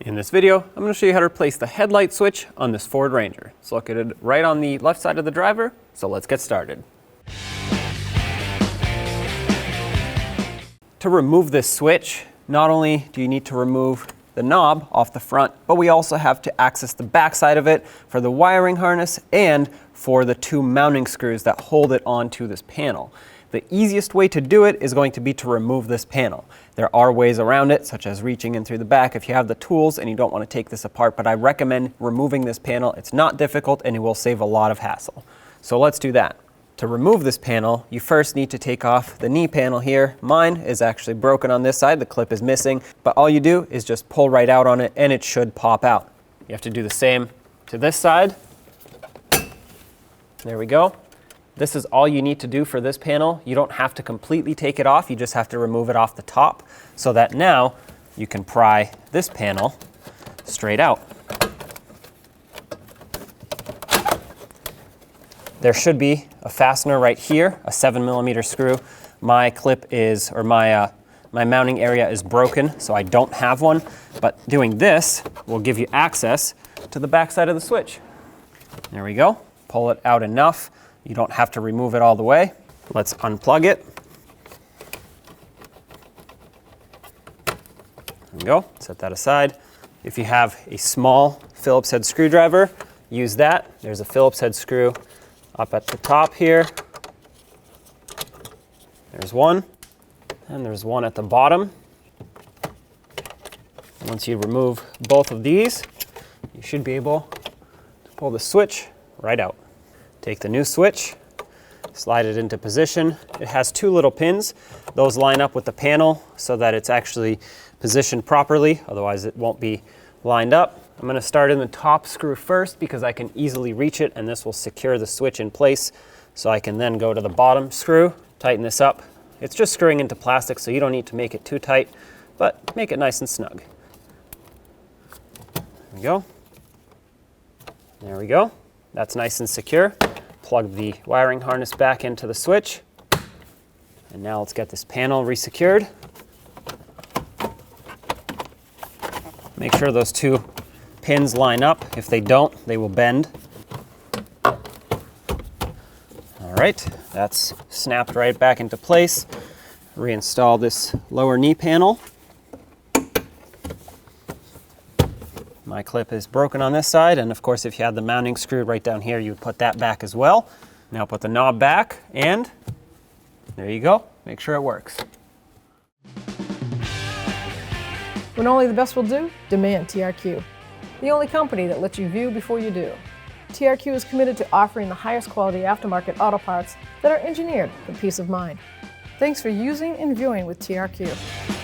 In this video, I'm going to show you how to replace the headlight switch on this Ford Ranger. It's located right on the left side of the driver, so let's get started. To remove this switch, not only do you need to remove the knob off the front, but we also have to access the back side of it for the wiring harness and for the two mounting screws that hold it onto this panel. The easiest way to do it is going to be to remove this panel. There are ways around it, such as reaching in through the back if you have the tools and you don't want to take this apart, but I recommend removing this panel. It's not difficult and it will save a lot of hassle. So let's do that. To remove this panel, you first need to take off the knee panel here. Mine is actually broken on this side, the clip is missing, but all you do is just pull right out on it and it should pop out. You have to do the same to this side. There we go. This is all you need to do for this panel. You don't have to completely take it off, you just have to remove it off the top so that now you can pry this panel straight out. There should be a fastener right here, a 7mm screw. My clip is, or my mounting area is broken, so I don't have one, but doing this will give you access to the back side of the switch. There we go. Pull it out enough. You don't have to remove it all the way. Let's unplug it. There we go, set that aside. If you have a small Phillips head screwdriver, use that. There's a Phillips head screw up at the top here. There's one, and there's one at the bottom. Once you remove both of these, you should be able to pull the switch right out. Take the new switch, slide it into position. It has two little pins. Those line up with the panel so that it's actually positioned properly, otherwise it won't be lined up. I'm going to start in the top screw first because I can easily reach it and this will secure the switch in place, so I can then go to the bottom screw, tighten this up. It's just screwing into plastic, so you don't need to make it too tight, but make it nice and snug. There we go. There we go. That's nice and secure. Plug the wiring harness back into the switch. And now let's get this panel resecured. Make sure those two pins line up. If they don't, they will bend. All right, that's snapped right back into place. Reinstall this lower knee panel. My clip is broken on this side, and of course if you had the mounting screw right down here, you would put that back as well. Now put the knob back, and there you go. Make sure it works. When only the best will do, demand TRQ. The only company that lets you view before you do. TRQ is committed to offering the highest quality aftermarket auto parts that are engineered for peace of mind. Thanks for using and viewing with TRQ.